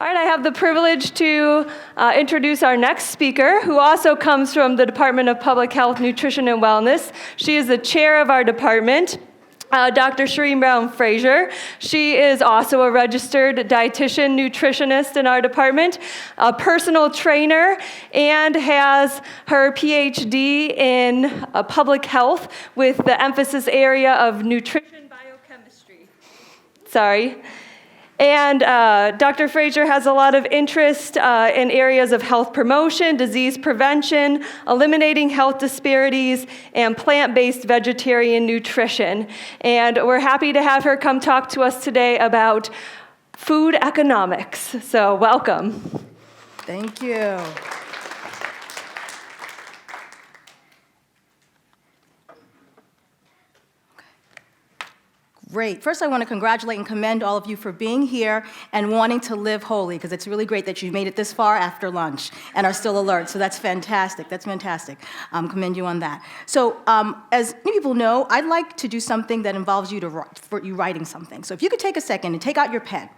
All right, I have the privilege to introduce our next speaker, who also comes from the Department of Public Health, Nutrition, and Wellness. She is the chair of our department, Dr. Sherine Brown-Fraser. She is also a registered dietitian, nutritionist in our department, a personal trainer, and has her PhD in public health with the emphasis area of nutrition biochemistry. And Dr. Fraser has a lot of interest in areas of health promotion, disease prevention, eliminating health disparities, and plant-based vegetarian nutrition. And we're happy to have her come talk to us today about food economics. So welcome. Thank you. Great. First, I want to congratulate and commend all of you for being here and wanting to live holy, because it's really great that you made it this far after lunch and are still alert. So that's fantastic. That's fantastic. Commend you on that. So as many people know, I'd like to do something that involves you writing something. So if you could take a second and take out your pen.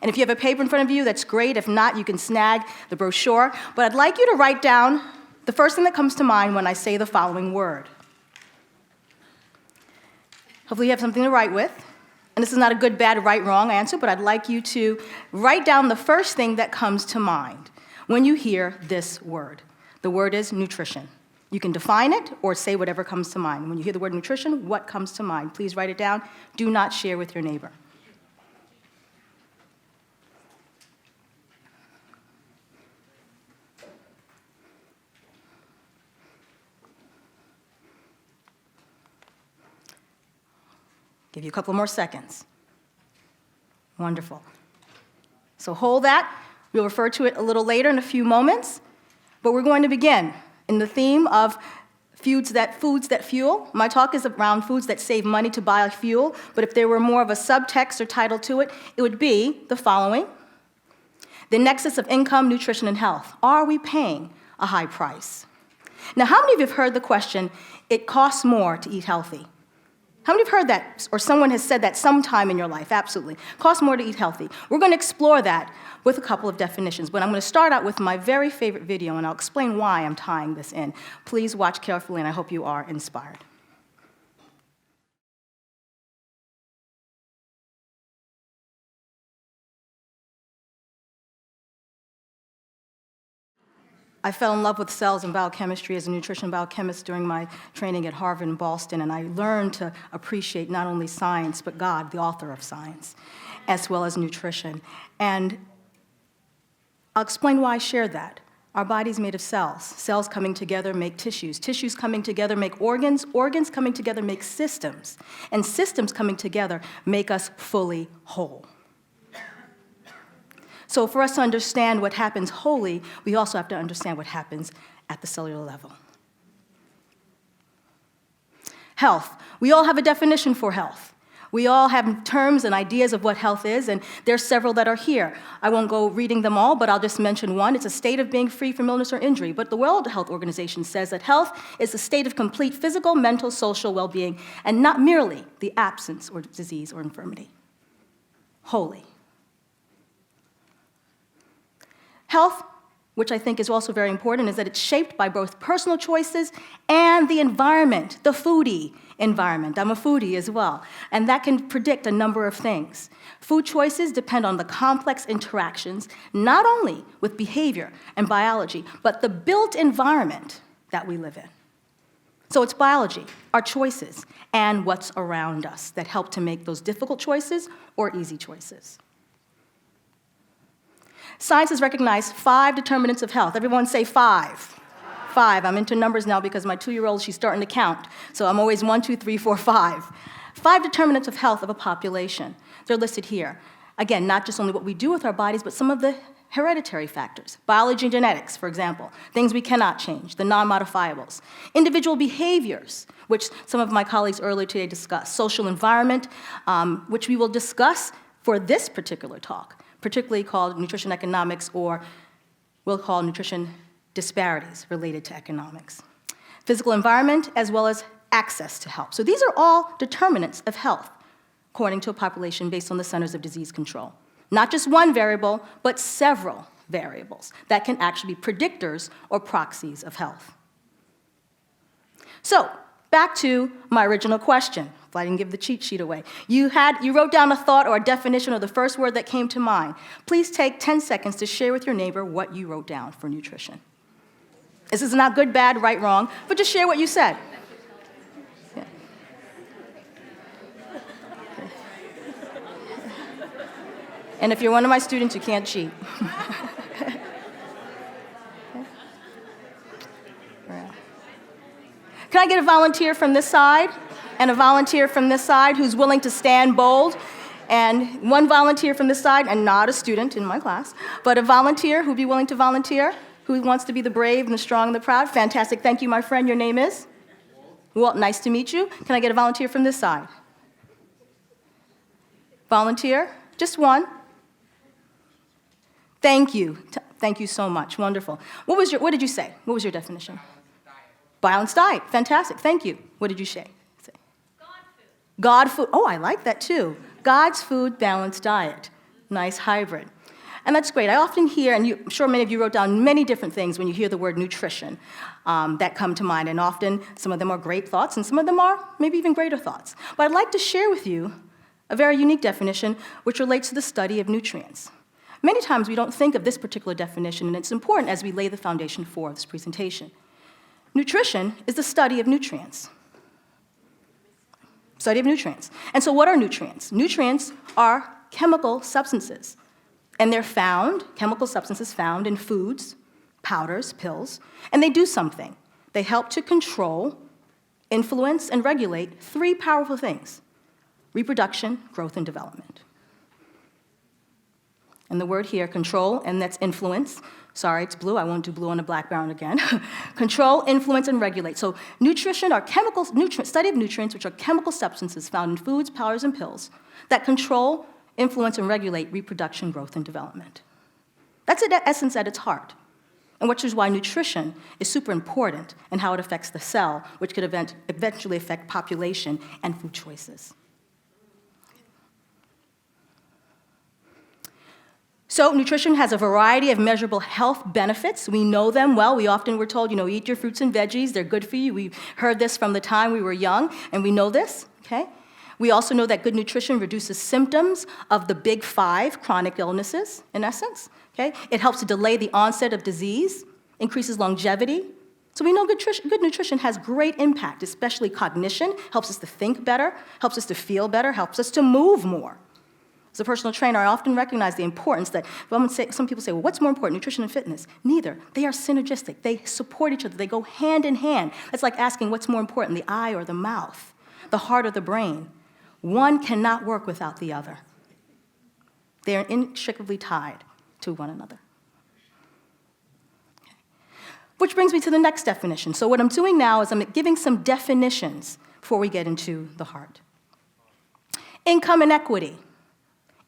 And if you have a paper in front of you, that's great. If not, you can snag the brochure. But I'd like you to write down the first thing that comes to mind when I say the following word. Hopefully you have something to write with. And this is not a good, bad, right, wrong answer, but I'd like you to write down the first thing that comes to mind when you hear this word. The word is nutrition. You can define it or say whatever comes to mind. When you hear the word nutrition, what comes to mind? Please write it down. Do not share with your neighbor. Give you a couple more seconds. Wonderful. So hold that. We'll refer to it a little later in a few moments. But we're going to begin in the theme of foods that fuel. My talk is around foods that save money to buy fuel. But if there were more of a subtext or title to it, it would be the following: the nexus of income, nutrition, and health. Are we paying a high price? Now, how many of you have heard the question, it costs more to eat healthy? How many have heard that, or someone has said that sometime in your life? Absolutely. Costs more to eat healthy. We're going to explore that with a couple of definitions, but I'm going to start out with my very favorite video, and I'll explain why I'm tying this in. Please watch carefully, and I hope you are inspired. I fell in love with cells and biochemistry as a nutrition biochemist during my training at Harvard and Boston, and I learned to appreciate not only science, but God, the author of science, as well as nutrition. And I'll explain why I share that. Our body's made of cells. Cells coming together make tissues. Tissues coming together make organs. Organs coming together make systems. And systems coming together make us fully whole. So for us to understand what happens wholly, we also have to understand what happens at the cellular level. Health. We all have a definition for health. We all have terms and ideas of what health is, and there's several that are here. I won't go reading them all, but I'll just mention one. It's a state of being free from illness or injury. But the World Health Organization says that health is a state of complete physical, mental, social well-being, and not merely the absence or disease or infirmity. Wholly. Health, which I think is also very important, is that it's shaped by both personal choices and the environment, the foodie environment. I'm a foodie as well, and that can predict a number of things. Food choices depend on the complex interactions, not only with behavior and biology, but the built environment that we live in. So it's biology, our choices, and what's around us that help to make those difficult choices or easy choices. Science has recognized 5 determinants of health. Everyone say 5. 5. I'm into numbers now because my 2-year-old, she's starting to count. So I'm always 1, 2, 3, 4, 5. 5 determinants of health of a population. They're listed here. Again, not just only what we do with our bodies, but some of the hereditary factors. Biology and genetics, for example. Things we cannot change, the non-modifiables. Individual behaviors, which some of my colleagues earlier today discussed. Social environment, which we will discuss for this particular talk, particularly called nutrition economics, or we'll call nutrition disparities related to economics. Physical environment, as well as access to health. So these are all determinants of health, according to a population based on the Centers of Disease Control. Not just one variable, but several variables that can actually be predictors or proxies of health. So, back to my original question. If I didn't give the cheat sheet away. You wrote down a thought or a definition or the first word that came to mind. Please take 10 seconds to share with your neighbor what you wrote down for nutrition. This is not good, bad, right, wrong, but just share what you said. Yeah. And if you're one of my students, you can't cheat. Can I get a volunteer from this side and a volunteer from this side who's willing to stand bold? And one volunteer from this side, and not a student in my class, but a volunteer who'd be willing to volunteer, who wants to be the brave and the strong and the proud. Fantastic. Thank you, my friend. Your name is? Walt, nice to meet you. Can I get a volunteer from this side? Volunteer? Just one. Thank you. Thank you so much. Wonderful. What did you say? What was your definition? Balanced diet. Fantastic. Thank you. What did you say? God food. God food. Oh, I like that too. God's food, balanced diet. Nice hybrid. And that's great. I often hear, and I'm sure many of you wrote down many different things when you hear the word nutrition that come to mind. And often some of them are great thoughts and some of them are maybe even greater thoughts. But I'd like to share with you a very unique definition which relates to the study of nutrients. Many times we don't think of this particular definition, and it's important as we lay the foundation for this presentation. Nutrition is the study of nutrients. Study of nutrients. And so what are nutrients? Nutrients are chemical substances. And they're chemical substances found in foods, powders, pills, and they do something. They help to control, influence, and regulate three powerful things: reproduction, growth, and development. And the word here, control, and that's influence. Sorry, it's blue. I won't do blue on a black background again. Control, influence, and regulate. So nutrition are study of nutrients, which are chemical substances found in foods, powders, and pills that control, influence, and regulate reproduction, growth, and development. That's in essence at its heart, and which is why nutrition is super important and how it affects the cell, which could eventually affect population and food choices. So nutrition has a variety of measurable health benefits. We know them well. We often were told, eat your fruits and veggies. They're good for you. We heard this from the time we were young, and we know this, okay? We also know that good nutrition reduces symptoms of the big 5 chronic illnesses, in essence, okay? It helps to delay the onset of disease, increases longevity. So we know good nutrition has great impact, especially cognition, helps us to think better, helps us to feel better, helps us to move more. As a personal trainer, I often recognize the importance that, some people say, well, what's more important, nutrition and fitness? Neither. They are synergistic. They support each other. They go hand in hand. It's like asking what's more important, the eye or the mouth, the heart or the brain. One cannot work without the other. They are inextricably tied to one another. Okay. Which brings me to the next definition. So what I'm doing now is I'm giving some definitions before we get into the heart. Income inequity.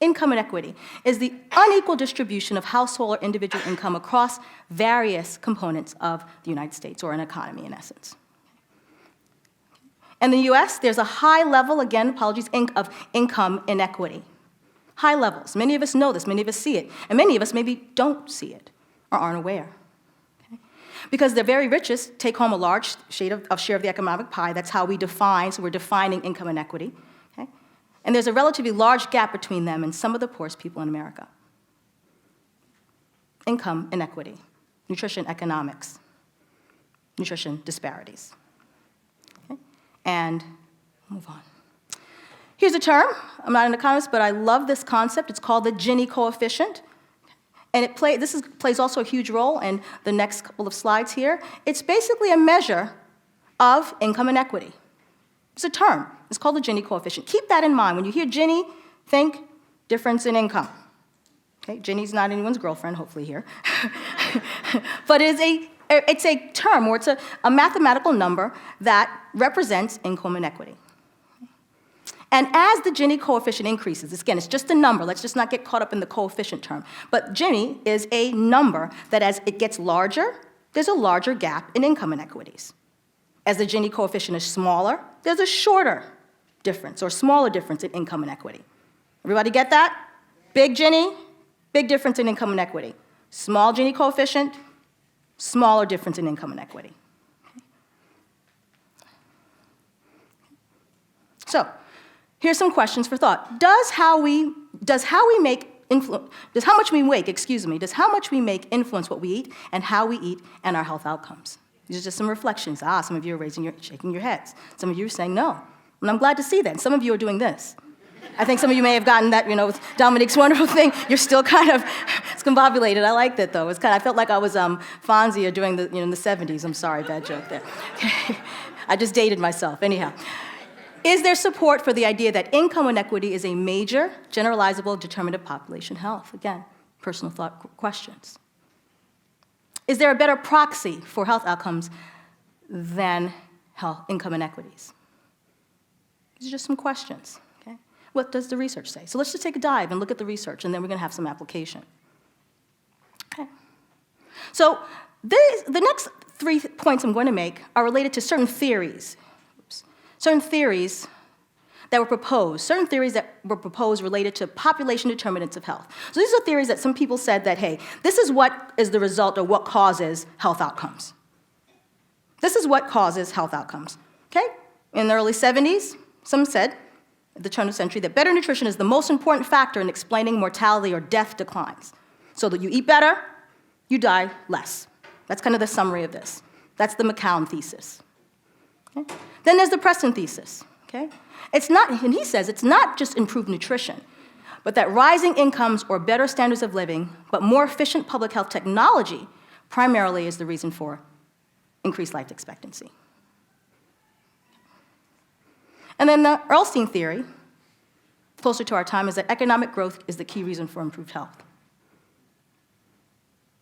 Income inequity is the unequal distribution of household or individual income across various components of the United States, or an economy in essence. In the US, there's a high level, again, apologies, of income inequity. High levels. Many of us know this, many of us see it, and many of us maybe don't see it or aren't aware. Okay? Because the very richest take home a large share of the economic pie. That's how we define, so we're defining income inequity. And there's a relatively large gap between them and some of the poorest people in America. Income inequity, nutrition economics, nutrition disparities. Okay? And move on. Here's a term. I'm not an economist, but I love this concept. It's called the Gini coefficient. And this plays also a huge role in the next couple of slides here. It's basically a measure of income inequity. It's a term. It's called the Gini coefficient. Keep that in mind. When you hear Gini, think difference in income. Okay? Ginny's not anyone's girlfriend, hopefully here. But it's a term, or it's a mathematical number that represents income inequity. And as the Gini coefficient increases, again, it's just a number. Let's just not get caught up in the coefficient term. But Gini is a number that as it gets larger, there's a larger gap in income inequities. As the Gini coefficient is smaller, there's a shorter difference or smaller difference in income inequity. Everybody get that? Big Gini, big difference in income inequity. Small Gini coefficient, smaller difference in income inequity. So, here's some questions for thought. Does how much we make influence what we eat and how we eat and our health outcomes? These are just some reflections. Some of you are shaking your heads. Some of you are saying no. And I'm glad to see that. And some of you are doing this. I think some of you may have gotten that, with Dominique's wonderful thing. You're still kind of discombobulated. I like that, though. I felt like I was Fonzie during the, in the 70s. I'm sorry, bad joke there. I just dated myself. Anyhow. Is there support for the idea that income inequity is a major, generalizable determinant of population health? Again, personal thought questions. Is there a better proxy for health outcomes than income inequities? These are just some questions. Okay? What does the research say? So let's just take a dive and look at the research, and then we're going to have some application. Okay. So the next 3 points I'm going to make are related to certain theories. Certain theories that were proposed related to population determinants of health. So these are theories that some people said that, hey, this is what is the result of what causes health outcomes. This is what causes health outcomes, okay? In the early 70s, some said, at the turn of the century, that better nutrition is the most important factor in explaining mortality or death declines. So that you eat better, you die less. That's kind of the summary of this. That's the McCown thesis. Okay? Then there's the Preston thesis, okay? And he says it's not just improved nutrition, but that rising incomes or better standards of living, but more efficient public health technology primarily is the reason for increased life expectancy. And then the Earlstein theory, closer to our time, is that economic growth is the key reason for improved health.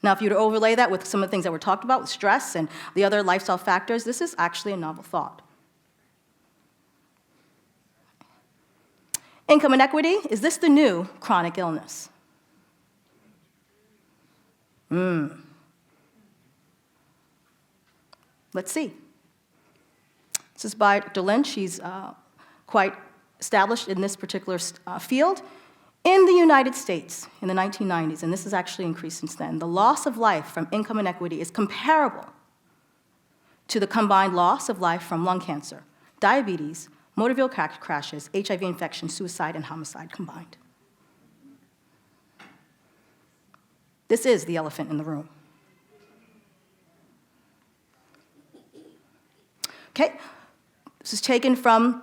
Now, if you were to overlay that with some of the things that were talked about, with stress and the other lifestyle factors, this is actually a novel thought. Income inequity, is this the new chronic illness? Let's see. This is by Dr. Lynch. She's quite established in this particular field. In the United States, in the 1990s, and this has actually increased since then, the loss of life from income inequity is comparable to the combined loss of life from lung cancer, diabetes, motor vehicle crashes, HIV infection, suicide, and homicide combined. This is the elephant in the room. Okay, this is taken from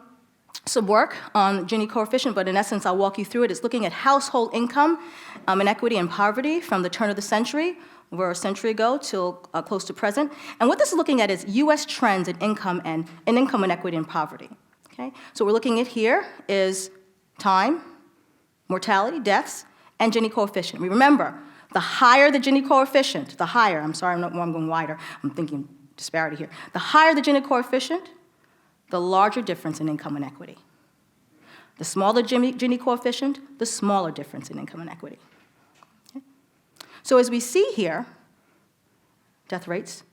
some work on Gini coefficient, but in essence, I'll walk you through it. It's looking at household income, inequity, and poverty from the turn of the century, over a century ago, till close to present. And what this is looking at is U.S. trends in income and income inequity and poverty. Okay? So what we're looking at here is time, mortality, deaths, and Gini coefficient. We remember, the higher the Gini coefficient, the higher, I'm going wider, I'm thinking disparity here. The higher the Gini coefficient, the larger difference in income inequity. The smaller Gini coefficient, the smaller difference in income inequity. Okay? So as we see here, death rates,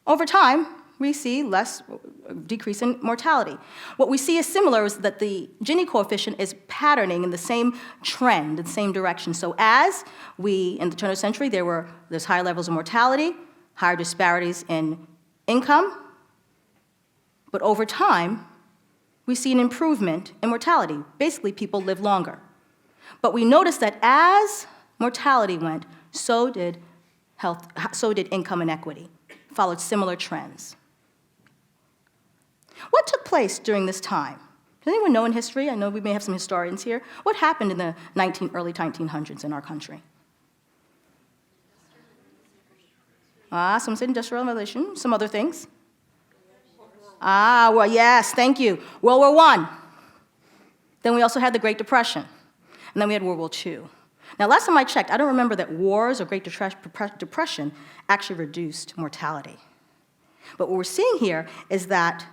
over time, we see less decrease in mortality. What we see is similar is that the Gini coefficient is patterning in the same trend, in the same direction. So as in the turn of the century, there's higher levels of mortality, higher disparities in income, but over time, we see an improvement in mortality. Basically, people live longer. But we notice that as mortality went, so did income inequity, followed similar trends. What took place during this time? Does anyone know in history? I know we may have some historians here. What happened in the early 1900s in our country? Some said industrial revolution, some other things. Well, yes, thank you. World War I. Then we also had the Great Depression. And then we had World War II. Now, last time I checked, I don't remember that wars or Great Depression actually reduced mortality. But what we're seeing here is that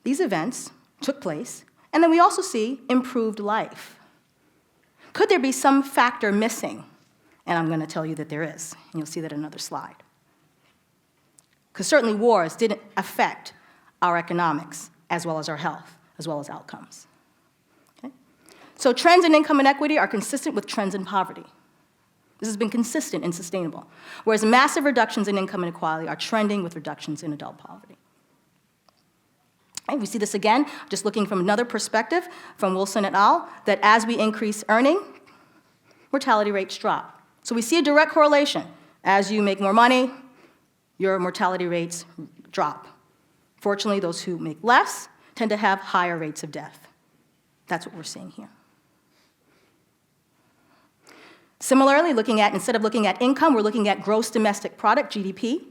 these events took place, and then we also see improved life. Could there be some factor missing? And I'm going to tell you that there is, and you'll see that in another slide. Because certainly wars didn't affect our economics, as well as our health, as well as outcomes. Okay? So trends in income inequity are consistent with trends in poverty. This has been consistent and sustainable, whereas massive reductions in income inequality are trending with reductions in adult poverty. And we see this again, just looking from another perspective, from Wilson et al., that as we increase earning, mortality rates drop. So we see a direct correlation. As you make more money, your mortality rates drop. Fortunately, those who make less tend to have higher rates of death. That's what we're seeing here. Similarly, instead of looking at income, we're looking at gross domestic product, GDP.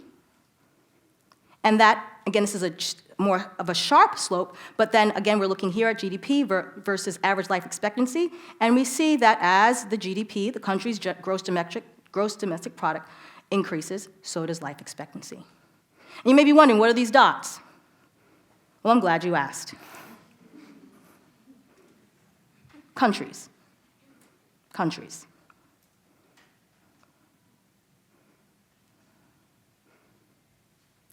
And that, again, this is more of a sharp slope, but then again, we're looking here at GDP versus average life expectancy, and we see that as the GDP, the country's gross domestic product, increases, so does life expectancy. And you may be wondering, what are these dots? Well, I'm glad you asked. Countries. Countries.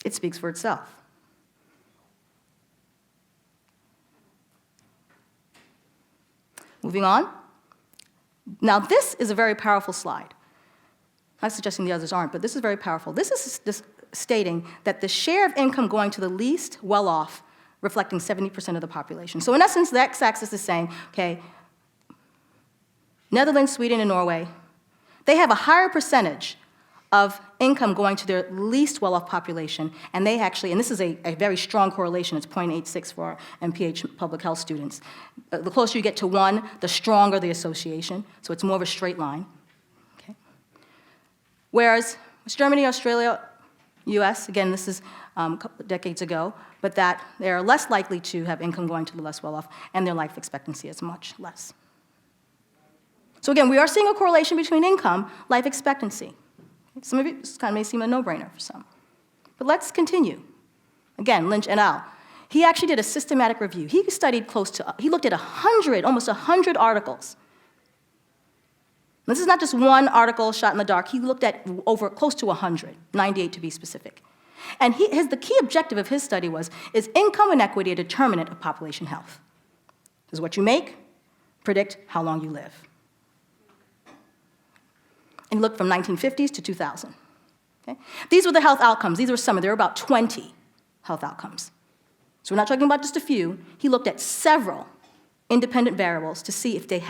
It speaks for itself. Moving on. Now, this is a very powerful slide. I'm not suggesting the others aren't, but this is very powerful. This is stating that the share of income going to the least well-off, reflecting 70% of the population. So in essence, the x-axis is saying, okay, Netherlands, Sweden, and Norway, they have a higher percentage of income going to their least well-off population, and they actually, and this is a very strong correlation, it's 0.86 for our MPH public health students. The closer you get to 1, the stronger the association, so it's more of a straight line. Okay. Whereas Germany, Australia, US, again, this is a couple of decades ago, but that they're less likely to have income going to the less well-off, and their life expectancy is much less. So again, we are seeing a correlation between income, life expectancy. Some of you, this kind of may seem a no-brainer for some. But let's continue. Again, Lynch et al. He actually did a systematic review. He looked at almost 100 articles. This is not just one article shot in the dark. He looked at close to 100, 98 to be specific. And the key objective of his study is income inequity a determinant of population health? Does what you make predict how long you live? And look from 1950s to 2000. Okay? These were the health outcomes. These were there were about 20 health outcomes. So we're not talking about just a few. He looked at several independent variables to see if they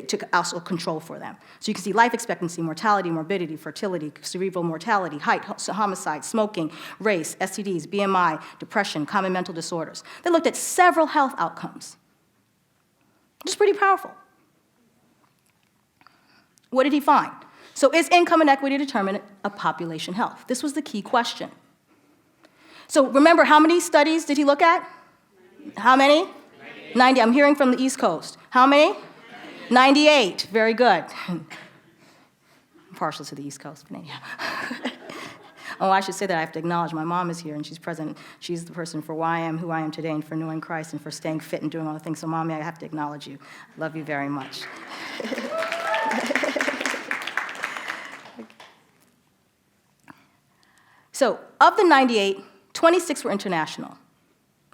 took also control for them. So you can see life expectancy, mortality, morbidity, fertility, cerebral mortality, height, homicide, smoking, race, STDs, BMI, depression, common mental disorders. They looked at several health outcomes. Just pretty powerful. What did he find? So is income inequity a determinant of population health? This was the key question. So remember, how many studies did he look at? How many? 90. I'm hearing from the East Coast. How many? 98. Very good. I'm partial to the East Coast, but anyhow. Oh, I should say that I have to acknowledge my mom is here, and she's present. She's the person for why I am who I am today, and for knowing Christ, and for staying fit and doing all the things. So, Mommy, I have to acknowledge you. I love you very much. So, of the 98, 26 were international.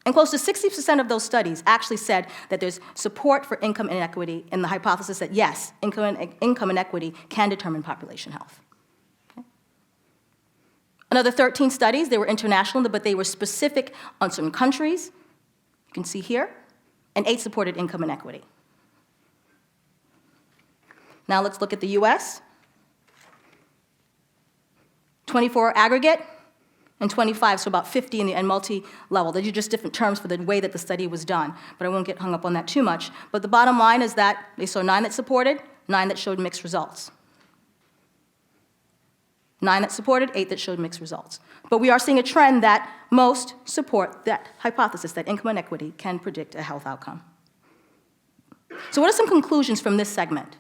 And close to 60% of those studies actually said that there's support for income inequity and the hypothesis that, yes, income inequity can determine population health. Okay. Another 13 studies, they were international, but they were specific on certain countries. You can see here. And 8 supported income inequity. Now let's look at the US. 24 aggregate, and 25, so about 50 in the and multi-level. Those are just different terms for the way that the study was done, but I won't get hung up on that too much. But the bottom line is that they saw 9 that supported, 9 that showed mixed results. 9 that supported, 8 that showed mixed results. But we are seeing a trend that most support that hypothesis that income inequity can predict a health outcome. So what are some conclusions from this segment?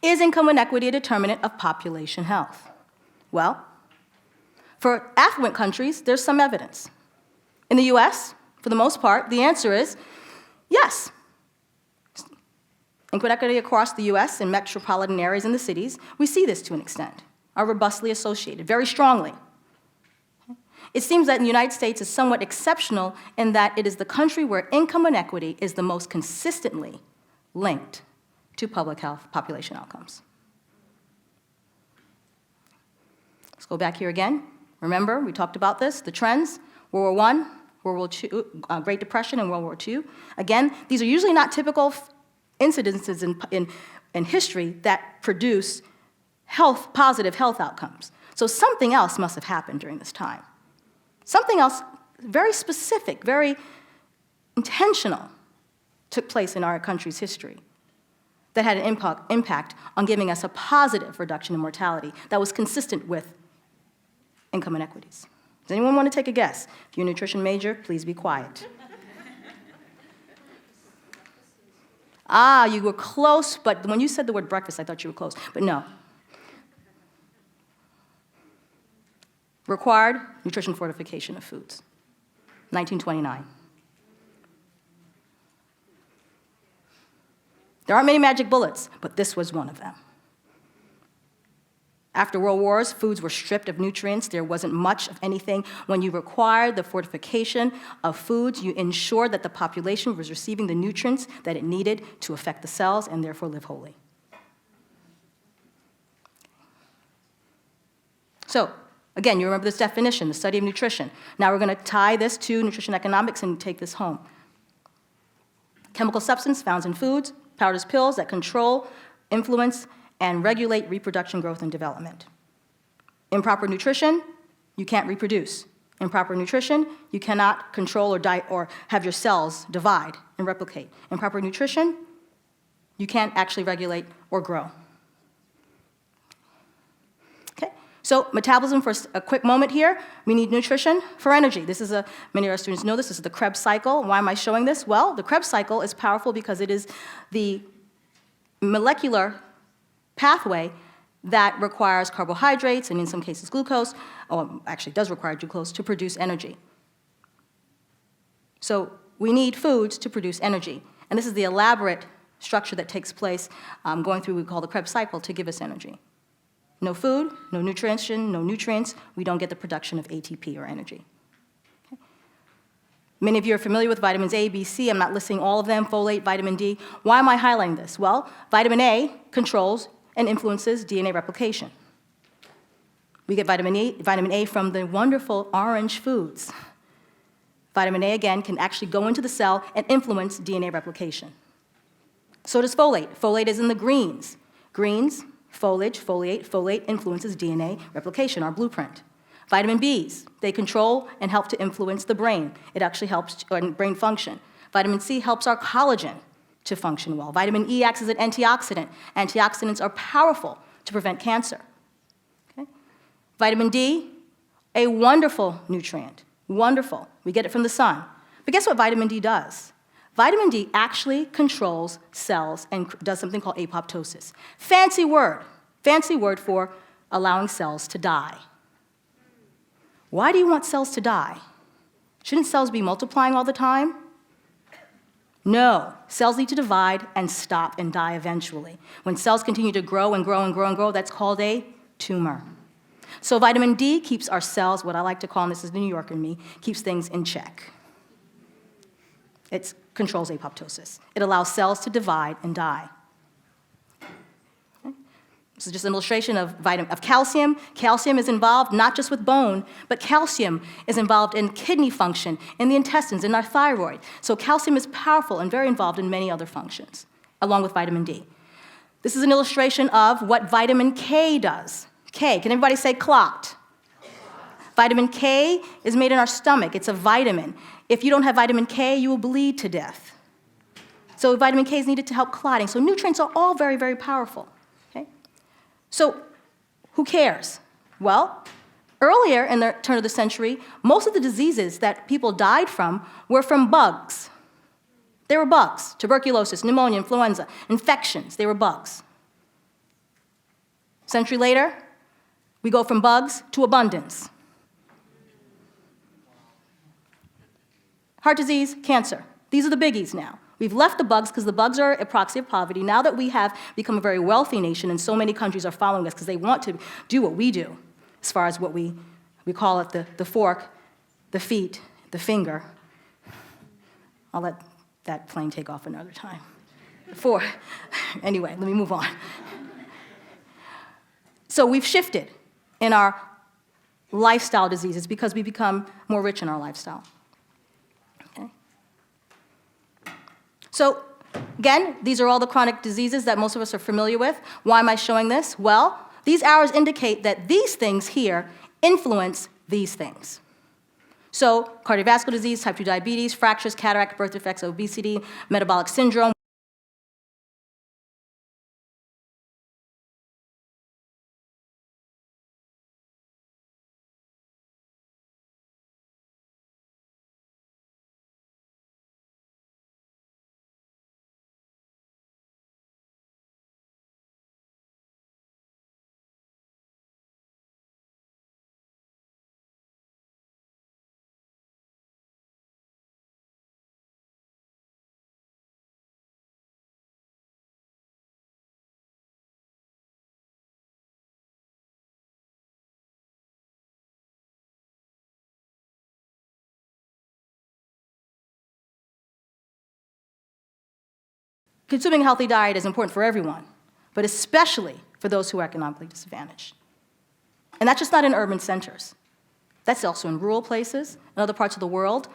Is income inequity a determinant of population health? Well, for affluent countries, there's some evidence. In the US, for the most part, the answer is yes. Income inequity across the US in metropolitan areas and the cities, we see this to an extent, are robustly associated, very strongly. It seems that the United States is somewhat exceptional in that it is the country where income inequity is the most consistently linked to public health population outcomes. Let's go back here again. Remember, we talked about this, the trends, World War I, World War II, Great Depression, and World War II. Again, these are usually not typical incidences in history that produce positive health outcomes. So something else must have happened during this time. Something else very specific, very intentional took place in our country's history that had an impact on giving us a positive reduction in mortality that was consistent with income inequities. Does anyone want to take a guess? If you're a nutrition major, please be quiet. You were close, but when you said the word breakfast, I thought you were close, but no. Required nutrition fortification of foods, 1929. There aren't many magic bullets, but this was one of them. After World Wars, foods were stripped of nutrients. There wasn't much of anything. When you required the fortification of foods, you ensured that the population was receiving the nutrients that it needed to affect the cells and therefore live wholly. So, again, you remember this definition, the study of nutrition. Now we're going to tie this to nutrition economics and take this home. Chemical substance found in foods, powders, pills that control, influence, and regulate reproduction, growth, and development. Improper nutrition, you can't reproduce. Improper nutrition, you cannot control or have your cells divide and replicate. Improper nutrition, you can't actually regulate or grow. Okay, so metabolism for a quick moment here. We need nutrition for energy. This is many of our students know this. This is the Krebs cycle. Why am I showing this? Well, the Krebs cycle is powerful because it is the molecular pathway that requires carbohydrates, and in some cases glucose, or actually does require glucose, to produce energy. So we need foods to produce energy. And this is the elaborate structure that takes place going through what we call the Krebs cycle to give us energy. No food, no nutrition, no nutrients, we don't get the production of ATP or energy. Many of you are familiar with vitamins A, B, C. I'm not listing all of them, folate, vitamin D. Why am I highlighting this? Well, vitamin A controls and influences DNA replication. We get vitamin A from the wonderful orange foods. Vitamin A, again, can actually go into the cell and influence DNA replication. So does folate. Folate is in the greens. Greens, foliage, folate influences DNA replication, our blueprint. Vitamin Bs, they control and help to influence the brain. It actually helps brain function. Vitamin C helps our collagen to function well. Vitamin E acts as an antioxidant. Antioxidants are powerful to prevent cancer. Okay? Vitamin D, a wonderful nutrient. Wonderful. We get it from the sun. But guess what vitamin D does? Vitamin D actually controls cells and does something called apoptosis. Fancy word for allowing cells to die. Why do you want cells to die? Shouldn't cells be multiplying all the time? No. Cells need to divide and stop and die eventually. When cells continue to grow and grow and grow and grow, that's called a tumor. So vitamin D keeps our cells, what I like to call, and this is the New Yorker in me, keeps things in check. It controls apoptosis. It allows cells to divide and die. This is just an illustration of calcium. Calcium is involved not just with bone, but calcium is involved in kidney function, in the intestines, in our thyroid. So calcium is powerful and very involved in many other functions, along with vitamin D. This is an illustration of what vitamin K does. K, can everybody say clot? Vitamin K is made in our stomach. It's a vitamin. If you don't have vitamin K, you will bleed to death. So vitamin K is needed to help clotting. So nutrients are all very, very powerful. So who cares? Well, earlier in the turn of the century, most of the diseases that people died from were from bugs. They were bugs. Tuberculosis, pneumonia, influenza, infections, they were bugs. A century later, we go from bugs to abundance. Heart disease, cancer. These are the biggies now. We've left the bugs because the bugs are a proxy of poverty. Now that we have become a very wealthy nation and so many countries are following us because they want to do what we do, as far as what we call it the fork, the feet, the finger. I'll let that plane take off another time. Anyway, let me move on. So we've shifted in our lifestyle diseases because we become more rich in our lifestyle. Okay? So again, these are all the chronic diseases that most of us are familiar with. Why am I showing this? Well, these arrows indicate that these things here influence these things. So cardiovascular disease, type 2 diabetes, fractures, cataract, birth defects, obesity, metabolic syndrome. Consuming a healthy diet is important for everyone, but especially for those who are economically disadvantaged. And that's just not in urban centers. That's also in rural places and other parts of the world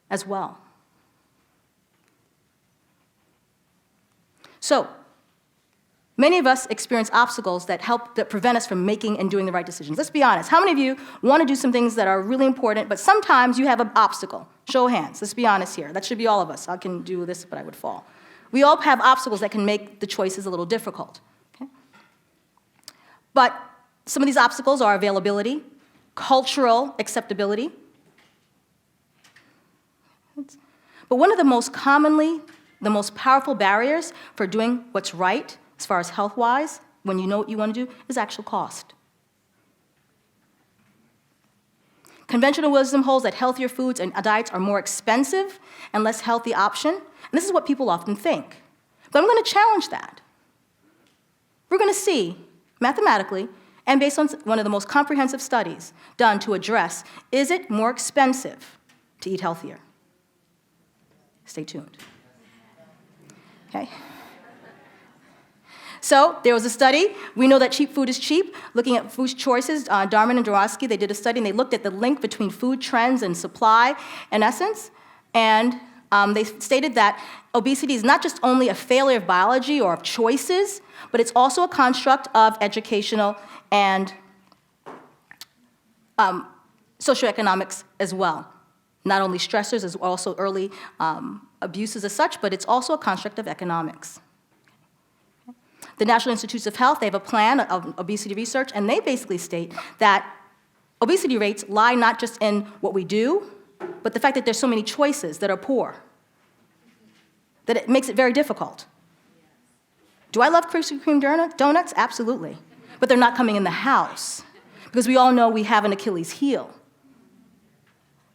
as well. So, many of us experience obstacles that prevent us from making and doing the right decisions. Let's be honest. How many of you want to do some things that are really important, but sometimes you have an obstacle? Show of hands. Let's be honest here. That should be all of us. I can do this, but I would fall. We all have obstacles that can make the choices a little difficult. Okay? But some of these obstacles are availability, cultural acceptability. But one of the most powerful barriers for doing what's right, as far as health-wise, when you know what you want to do, is actual cost. Conventional wisdom holds that healthier foods and diets are more expensive and less healthy option, and this is what people often think. But I'm going to challenge that. We're going to see, mathematically, and based on one of the most comprehensive studies done to address, is it more expensive to eat healthier? Stay tuned. Okay? So there was a study. We know that cheap food is cheap. Looking at food choices, Darman and Dorosky, they did a study, and they looked at the link between food trends and supply, in essence. And they stated that obesity is not just only a failure of biology or of choices, but it's also a construct of educational and socioeconomics as well. Not only stressors, as also early abuses as such, but it's also a construct of economics. The National Institutes of Health, they have a plan of obesity research, and they basically state that obesity rates lie not just in what we do, but the fact that there's so many choices that are poor, that it makes it very difficult. Do I love Krispy Kreme donuts? Absolutely. But they're not coming in the house, because we all know we have an Achilles heel.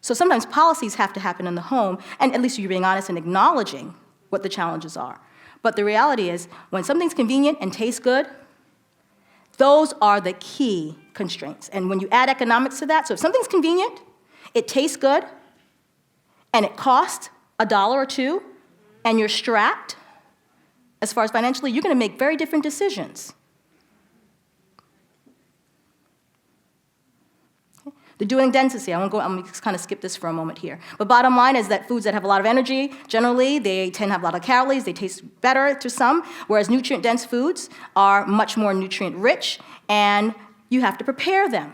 So sometimes policies have to happen in the home, and at least you're being honest and acknowledging what the challenges are. But the reality is, when something's convenient and tastes good, those are the key constraints. And when you add economics to that, so if something's convenient, it tastes good, and it costs $1 or $2, and you're strapped, as far as financially, you're going to make very different decisions. The doing density, I'm going to kind of skip this for a moment here. But bottom line is that foods that have a lot of energy, generally, they tend to have a lot of calories, they taste better to some, whereas nutrient-dense foods are much more nutrient-rich, and you have to prepare them.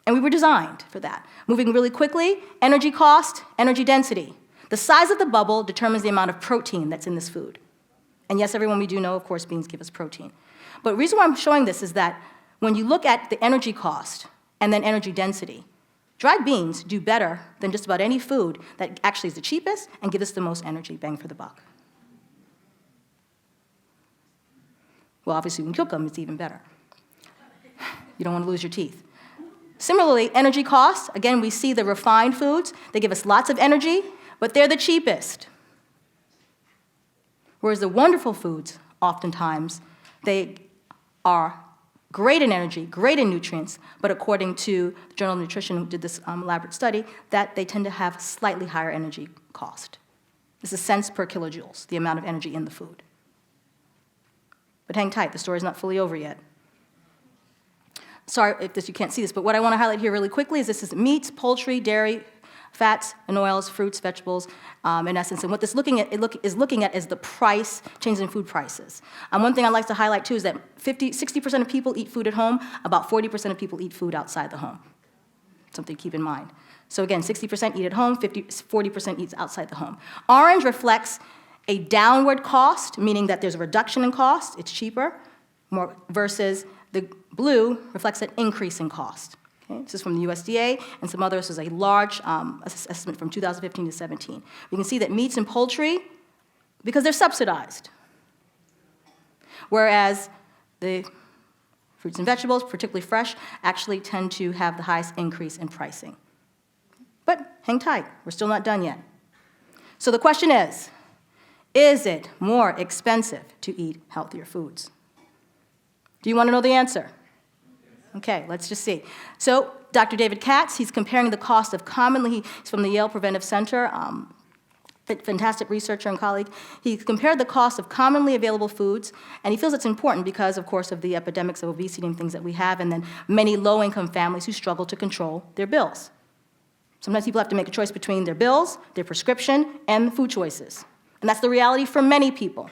And we were designed for that. Moving really quickly, energy cost, energy density. The size of the bubble determines the amount of protein that's in this food. And yes, everyone, we do know, of course, beans give us protein. But the reason why I'm showing this is that when you look at the energy cost and then energy density, dried beans do better than just about any food that actually is the cheapest and gives us the most energy bang for the buck. Well, obviously, when you cook them, it's even better. You don't want to lose your teeth. Similarly, energy costs, again, we see the refined foods. They give us lots of energy, but they're the cheapest. Whereas the wonderful foods, oftentimes, they are great in energy, great in nutrients, but according to the Journal of Nutrition, who did this elaborate study, that they tend to have slightly higher energy cost. This is cents per kilojoules, the amount of energy in the food. But hang tight, the story's not fully over yet. Sorry if you can't see this, but what I want to highlight here really quickly is this is meats, poultry, dairy, fats and oils, fruits, vegetables, in essence. And what this is looking at is the price, change in food prices. One thing I'd like to highlight too is that 60% of people eat food at home, about 40% of people eat food outside the home. Something to keep in mind. So again, 60% eat at home, 40% eats outside the home. Orange reflects a downward cost, meaning that there's a reduction in cost, it's cheaper, more, versus the blue reflects an increase in cost. Okay? This is from the USDA and some others. This is a large estimate from 2015 to 17. We can see that meats and poultry, because they're subsidized, whereas the fruits and vegetables, particularly fresh, actually tend to have the highest increase in pricing. But hang tight, we're still not done yet. So the question is it more expensive to eat healthier foods? Do you want to know the answer? Okay, let's just see. So Dr. David Katz, he's comparing the cost of he's from the Yale Preventive Center, fantastic researcher and colleague. He compared the cost of commonly available foods, and he feels it's important because, of course, of the epidemics of obesity and things that we have, and then many low-income families who struggle to control their bills. Sometimes people have to make a choice between their bills, their prescription, and food choices. And that's the reality for many people.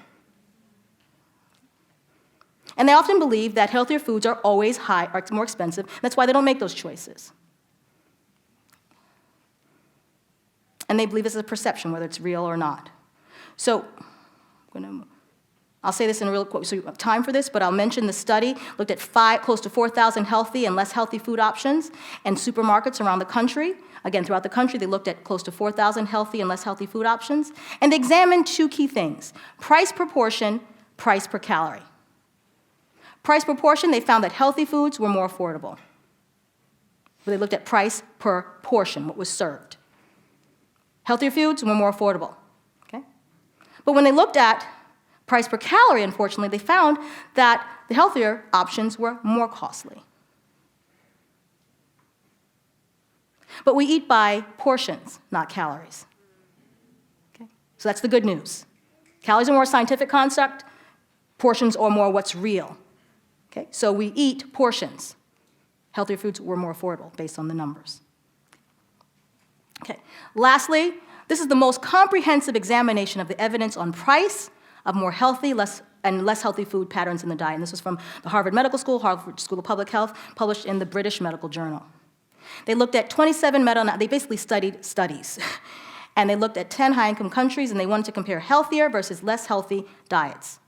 And they often believe that healthier foods are always more expensive. That's why they don't make those choices. And they believe this is a perception, whether it's real or not. So, I'll say this in a real quick, so you have time for this, but I'll mention the study looked at close to 4,000 healthy and less healthy food options in supermarkets around the country. Again, throughout the country, they looked at close to 4,000 healthy and less healthy food options, and they examined two key things: price proportion, price per calorie. Price proportion, they found that healthy foods were more affordable. But they looked at price per portion, what was served. Healthier foods were more affordable. Okay? But when they looked at price per calorie, unfortunately, they found that the healthier options were more costly. But we eat by portions, not calories. Okay? So that's the good news. Calories are more a scientific concept, portions are more what's real. Okay? So we eat portions. Healthier foods were more affordable based on the numbers. Okay. Lastly, this is the most comprehensive examination of the evidence on price of more healthy and less healthy food patterns in the diet. And this was from the Harvard Medical School, Harvard School of Public Health, published in the British Medical Journal. They looked at 27 they basically studied studies. And they looked at 10 high-income countries, and they wanted to compare healthier versus less healthy diets.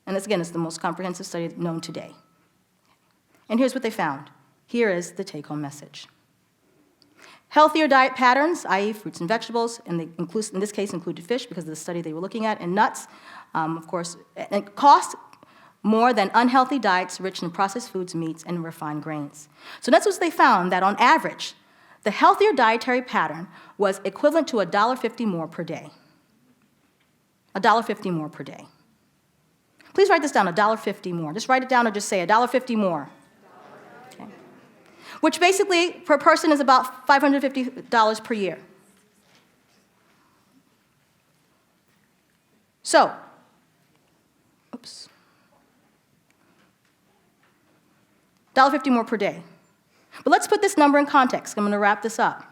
And this, again, is the most comprehensive study known today. And here's what they found. Here is the take-home message. Healthier diet patterns, i.e. fruits and vegetables, and in this case included fish because of the study they were looking at, and nuts, of course, and cost more than unhealthy diets rich in processed foods, meats, and refined grains. So that's what they found, that on average, the healthier dietary pattern was equivalent to $1.50 more per day. $1.50 more per day. Please write this down, $1.50 more. Just write it down or just say $1.50 more. Okay. Which basically, per person, is about $550 per year. So, $1.50 more per day. But let's put this number in context. I'm going to wrap this up.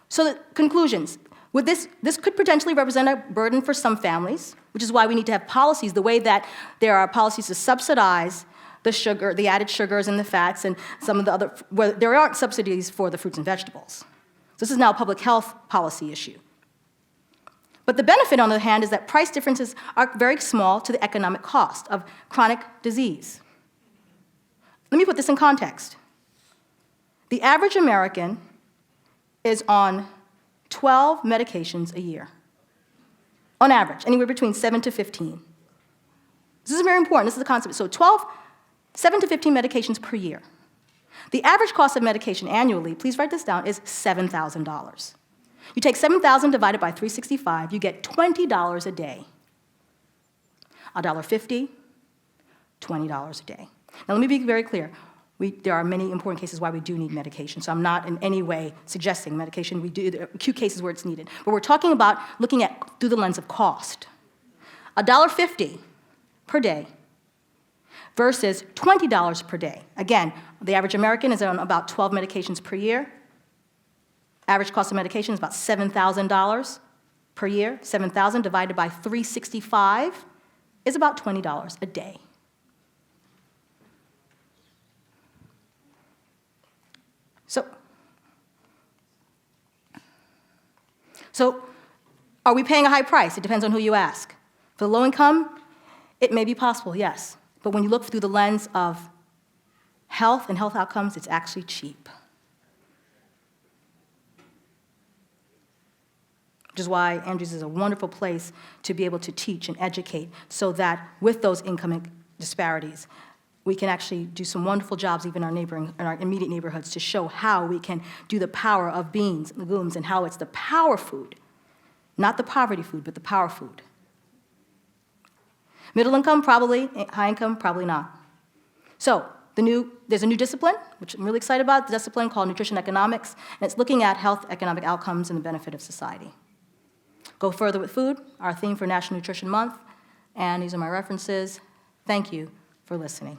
So the conclusions. This could potentially represent a burden for some families, which is why we need to have policies, the way that there are policies to subsidize the sugar, the added sugars and the fats, and some of the other, where there aren't subsidies for the fruits and vegetables. So this is now a public health policy issue. But the benefit, on the other hand, is that price differences are very small to the economic cost of chronic disease. Let me put this in context. The average American is on 12 medications a year. On average, anywhere between 7 to 15. This is very important. This is the concept. So 7 to 15 medications per year. The average cost of medication annually, please write this down, is $7,000. You take 7,000 divided by 365, you get $20 a day. $1.50, $20 a day. Now let me be very clear. there are many important cases why we do need medication. So I'm not in any way suggesting medication. We do, there are acute cases where it's needed. But we're talking about looking at through the lens of cost. $1.50 per day versus $20 per day. Again, the average American is on about 12 medications per year. Average cost of medication is about $7,000 per year. 7,000 divided by 365 is about $20 a day. So are we paying a high price? It depends on who you ask. For the low income, it may be possible, yes. But when you look through the lens of health and health outcomes, it's actually cheap. Which is why Andrews is a wonderful place to be able to teach and educate so that with those income disparities, we can actually do some wonderful jobs even in our immediate neighborhoods to show how we can do the power of beans, legumes, and how it's the power food, not the poverty food, but the power food. Middle income, probably. High income, probably not. So there's a new discipline, which I'm really excited about, the discipline called nutrition economics, and it's looking at health, economic outcomes, and the benefit of society. Go further with food, our theme for National Nutrition Month, and these are my references. Thank you for listening.